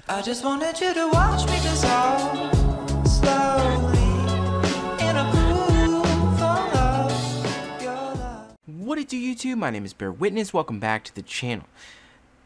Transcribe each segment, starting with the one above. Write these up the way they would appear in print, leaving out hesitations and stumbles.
I just wanted you to watch me dissolve slowly in a pool full of your love. What it do, YouTube? My name is Bear Witness. Welcome back to the channel.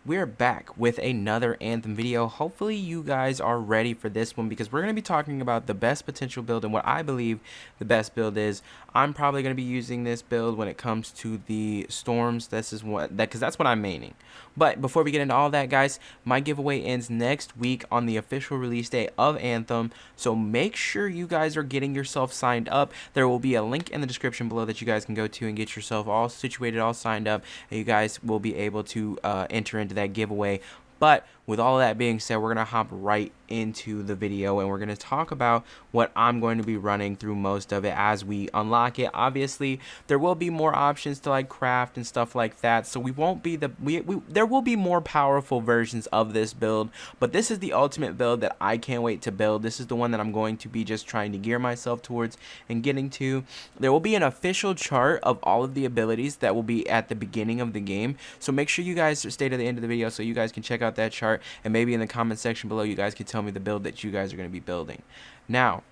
We're back with another Anthem video. Hopefully you guys are ready for this one because we're going to be talking about the best potential build and what I believe the best build is. I'm probably going to be using this build when it comes to the storms. This is what because that's what I'm maining. But before we get into all that, guys, my giveaway ends next week on the official release date of Anthem. So make sure you guys are getting yourself signed up. There will be a link in the description below that you guys can go to and get yourself all situated, all signed up, and you guys will be able to enter into that giveaway. But with all that being said, we're going to hop right into the video and we're going to talk about what I'm going to be running through most of it as we unlock it. Obviously, there will be more options to like craft and stuff like that, so we won't be there will be more powerful versions of this build, but this is the ultimate build that I can't wait to build. This is the one that I'm going to be just trying to gear myself towards and getting to. There will be an official chart of all of the abilities that will be at the beginning of the game, so make sure you guys stay to the end of the video so you guys can check out that chart, and maybe in the comment section below you guys can tell me the build that you guys are going to be building. Now,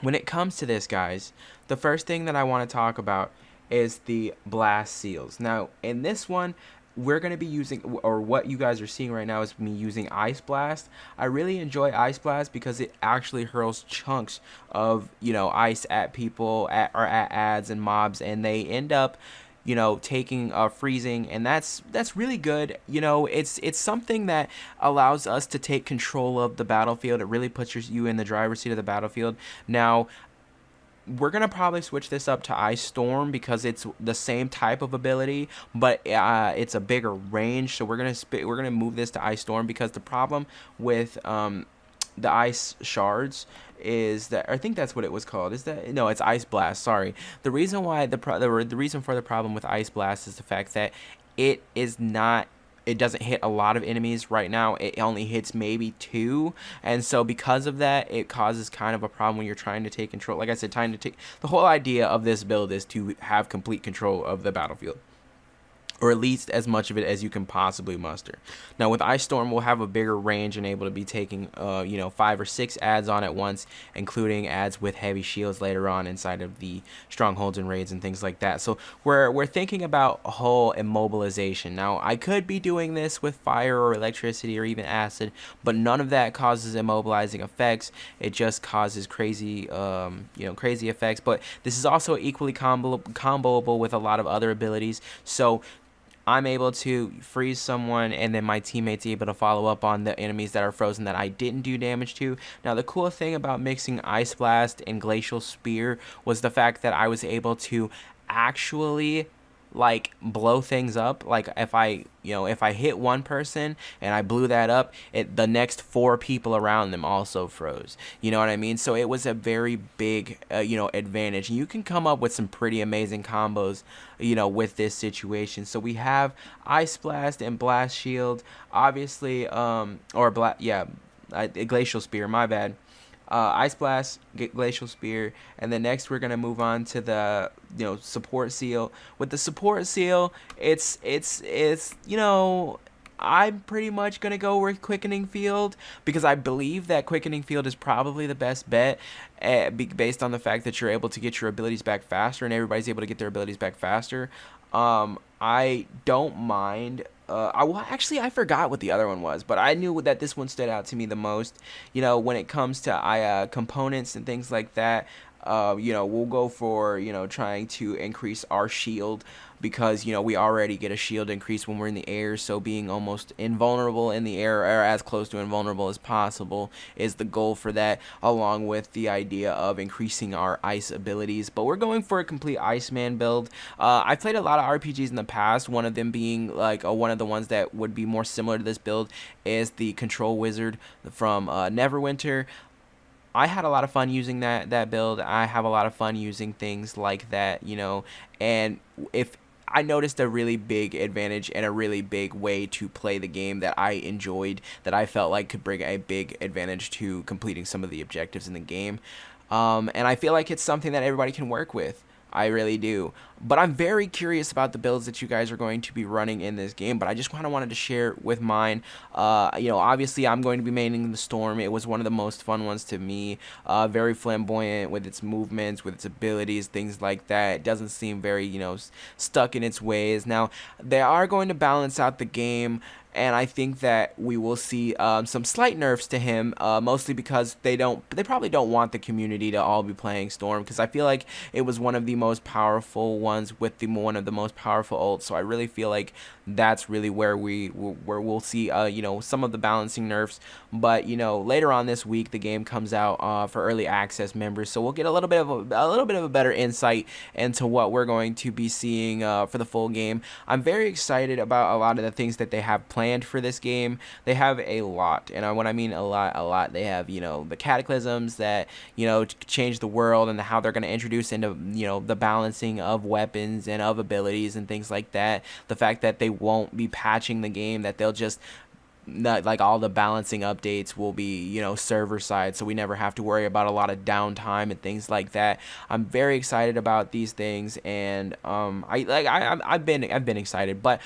when it comes to this, guys, the first thing that I want to talk about is the blast seals. Now, in this one, we're going to be using, or what you guys are seeing right now is me using Ice Blast. I really enjoy Ice Blast because it actually hurls chunks of, ice at people, or at ads and mobs, and they end up taking freezing, and that's really good. It's something that allows us to take control of the battlefield. It really puts you in the driver's seat of the battlefield. Now, we're gonna probably switch this up to Ice Storm because it's the same type of ability, but it's a bigger range. So we're gonna move this to Ice Storm because the problem with the ice shards is that, I think that's what it was called. Is that, no, it's Ice Blast. Sorry. The reason why the reason for the problem with Ice Blast is the fact that it doesn't hit a lot of enemies right now. It only hits maybe 2, and so because of that, it causes kind of a problem when you're trying to take control. Like I said, the whole idea of this build is to have complete control of the battlefield, or at least as much of it as you can possibly muster. Now with Ice Storm, we'll have a bigger range and able to be taking 5 or 6 ads on at once, including ads with heavy shields later on inside of the strongholds and raids and things like that. So we're thinking about a whole immobilization. Now I could be doing this with fire or electricity or even acid, but none of that causes immobilizing effects. It just causes crazy crazy effects. But this is also equally comboable with a lot of other abilities. So I'm able to freeze someone, and then my teammates able to follow up on the enemies that are frozen that I didn't do damage to. Now, the cool thing about mixing Ice Blast and Glacial Spear was the fact that I was able to actually blow things up. Like if I hit one person and I blew that up, the next 4 people around them also froze. You know what I mean? So it was a very big advantage. And you can come up with some pretty amazing combos with this situation. So we have Ice Blast and Blast Shield, obviously, Glacial Spear, my bad. Ice Blast, Glacial Spear, and then next we're gonna move on to the support seal. With the support seal, it's I'm pretty much gonna go with Quickening Field because I believe that Quickening Field is probably the best bet, based on the fact that you're able to get your abilities back faster, and everybody's able to get their abilities back faster. I don't mind. I forgot what the other one was, but I knew that this one stood out to me the most. When it comes to components and things like that, we'll go for, trying to increase our shield because, we already get a shield increase when we're in the air. So being almost invulnerable in the air, or as close to invulnerable as possible, is the goal for that, along with the idea of increasing our ice abilities. But we're going for a complete Iceman build. I've played a lot of RPGs in the past, one of them being one of the ones that would be more similar to this build is the Control Wizard from Neverwinter. I had a lot of fun using that build. I have a lot of fun using things like that, and if I noticed a really big advantage and a really big way to play the game that I enjoyed, that I felt like could bring a big advantage to completing some of the objectives in the game. And I feel like it's something that everybody can work with. I really do. But I'm very curious about the builds that you guys are going to be running in this game. But I just kind of wanted to share with mine. Obviously I'm going to be maining the Storm. It was one of the most fun ones to me. Very flamboyant with its movements, with its abilities, things like that. It doesn't seem very, stuck in its ways. Now, they are going to balance out the game, and I think that we will see some slight nerfs to him, mostly because they probably don't want the community to all be playing Storm, because I feel like it was one of the most powerful ones with one of the most powerful ults. So I really feel like that's really where we'll see some of the balancing nerfs. But later on this week the game comes out for early access members, so we'll get a little bit of a better insight into what we're going to be seeing for the full game. I'm very excited about a lot of the things that they have planned for this game. They have a lot, and when I mean a lot, they have the cataclysms that change the world, and how they're going to introduce into the balancing of weapons and of abilities and things like that. The fact that they won't be patching the game, that they'll just like all the balancing updates will be server side, so we never have to worry about a lot of downtime and things like that. I'm very excited about these things, and I've been excited. But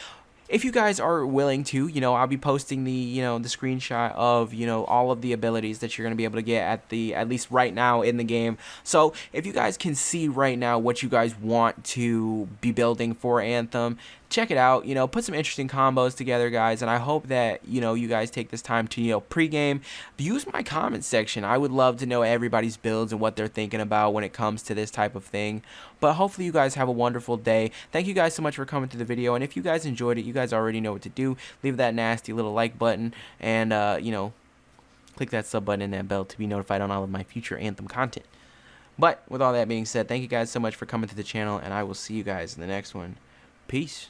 if you guys are willing to, I'll be posting the the screenshot of all of the abilities that you're going to be able to get at least right now in the game. So if you guys can see right now what you guys want to be building for Anthem, check it out, put some interesting combos together, guys, and I hope that you guys take this time to pregame. Use my comment section. I would love to know everybody's builds and what they're thinking about when it comes to this type of thing. But hopefully you guys have a wonderful day. Thank you guys so much for coming to the video, and if you guys enjoyed it, you guys already know what to do. Leave that nasty little like button, and click that sub button and that bell to be notified on all of my future Anthem content. But with all that being said, thank you guys so much for coming to the channel, and I will see you guys in the next one. Peace.